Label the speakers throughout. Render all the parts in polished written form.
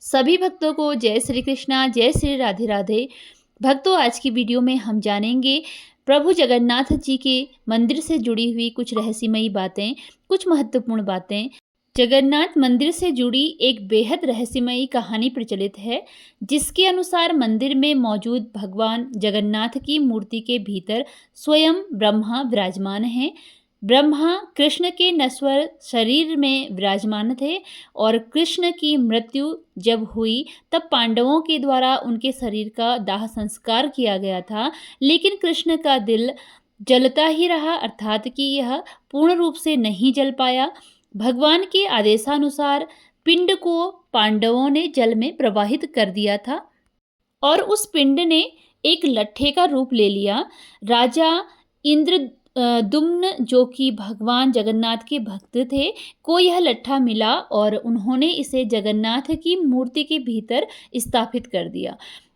Speaker 1: सभी भक्तों को जय श्री कृष्णा, जय श्री राधे राधे। भक्तों, आज की वीडियो में हम जानेंगे प्रभु जगन्नाथ जी के मंदिर से जुड़ी हुई कुछ रहस्यमयी बातें, कुछ महत्वपूर्ण बातें। जगन्नाथ मंदिर से जुड़ी एक बेहद रहस्यमयी कहानी प्रचलित है, जिसके अनुसार मंदिर में मौजूद भगवान जगन्नाथ की मूर्ति के भीतर स्वयं ब्रह्मा विराजमान हैं। ब्रह्मा कृष्ण के नश्वर शरीर में विराजमान थे और कृष्ण की मृत्यु जब हुई तब पांडवों के द्वारा उनके शरीर का दाह संस्कार किया गया था, लेकिन कृष्ण का दिल जलता ही रहा, अर्थात कि यह पूर्ण रूप से नहीं जल पाया। भगवान के आदेशानुसार पिंड को पांडवों ने जल में प्रवाहित कर दिया था और उस पिंड ने एक लट्ठे का रूप ले लिया। राजा इंद्र दुम्न, जो कि भगवान जगन्नाथ के भक्त थे, को यह लट्ठा मिला और उन्होंने इसे जगन्नाथ की मूर्ति के भीतर स्थापित कर दिया।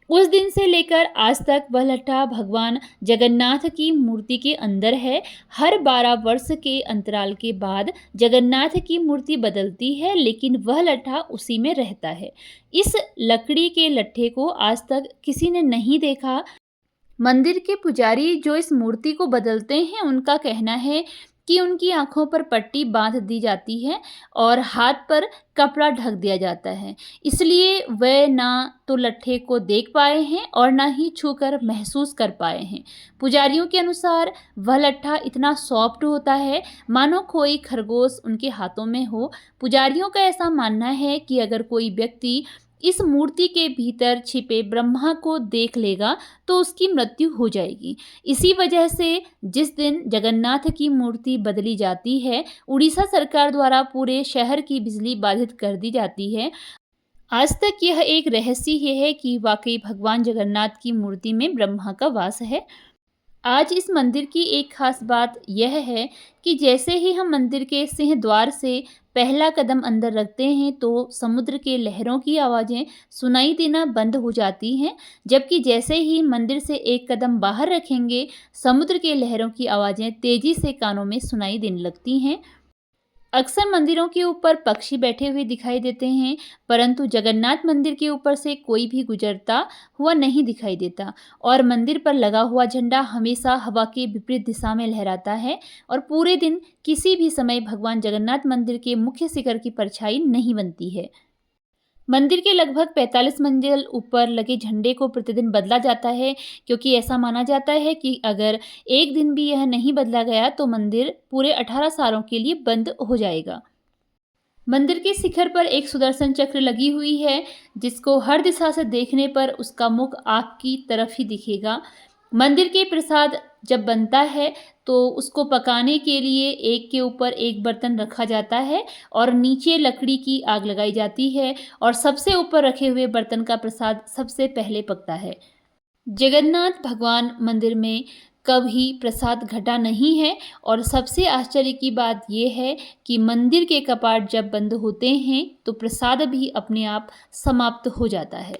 Speaker 1: उस दिन से लेकर आज तक वह लट्ठा भगवान जगन्नाथ की मूर्ति के अंदर है। हर 12 वर्ष के अंतराल के बाद जगन्नाथ की मूर्ति बदलती है, लेकिन वह लट्ठा उसी में रहता है। इस लकड़ी के लट्ठे को आज तक किसी ने नहीं देखा। मंदिर के पुजारी जो इस मूर्ति को बदलते हैं, उनका कहना है कि उनकी आंखों पर पट्टी बांध दी जाती है और हाथ पर कपड़ा ढक दिया जाता है, इसलिए वे ना तो लट्ठे को देख पाए हैं और ना ही छूकर महसूस कर पाए हैं। पुजारियों के अनुसार वह लट्ठा इतना सॉफ्ट होता है मानो कोई खरगोश उनके हाथों में हो। पुजारियों का ऐसा मानना है कि अगर कोई व्यक्ति इस मूर्ति के भीतर छिपे ब्रह्मा को देख लेगा तो उसकी मृत्यु हो जाएगी। इसी वजह से जिस दिन जगन्नाथ की मूर्ति बदली जाती है, उड़ीसा सरकार द्वारा पूरे शहर की बिजली बाधित कर दी जाती है। आज तक यह एक रहस्य ही है कि वाकई भगवान जगन्नाथ की मूर्ति में ब्रह्मा का वास है। आज इस मंदिर की एक खास बात यह है कि जैसे ही हम मंदिर के सिंह द्वार से पहला कदम अंदर रखते हैं तो समुद्र के लहरों की आवाज़ें सुनाई देना बंद हो जाती हैं, जबकि जैसे ही मंदिर से एक कदम बाहर रखेंगे समुद्र के लहरों की आवाज़ें तेज़ी से कानों में सुनाई देने लगती हैं। अक्सर मंदिरों के ऊपर पक्षी बैठे हुए दिखाई देते हैं, परंतु जगन्नाथ मंदिर के ऊपर से कोई भी गुजरता हुआ नहीं दिखाई देता और मंदिर पर लगा हुआ झंडा हमेशा हवा के विपरीत दिशा में लहराता है और पूरे दिन किसी भी समय भगवान जगन्नाथ मंदिर के मुख्य शिखर की परछाई नहीं बनती है। मंदिर के लगभग 45 मंजिल ऊपर लगे झंडे को प्रतिदिन बदला जाता है, क्योंकि ऐसा माना जाता है कि अगर एक दिन भी यह नहीं बदला गया तो मंदिर पूरे 18 सालों के लिए बंद हो जाएगा। मंदिर के शिखर पर एक सुदर्शन चक्र लगी हुई है, जिसको हर दिशा से देखने पर उसका मुख आग की तरफ ही दिखेगा। मंदिर के प्रसाद जब बनता है तो उसको पकाने के लिए एक के ऊपर एक बर्तन रखा जाता है और नीचे लकड़ी की आग लगाई जाती है और सबसे ऊपर रखे हुए बर्तन का प्रसाद सबसे पहले पकता है। जगन्नाथ भगवान मंदिर में कभी प्रसाद घटा नहीं है और सबसे आश्चर्य की बात यह है कि मंदिर के कपाट जब बंद होते हैं तो प्रसाद भी अपने आप समाप्त हो जाता है।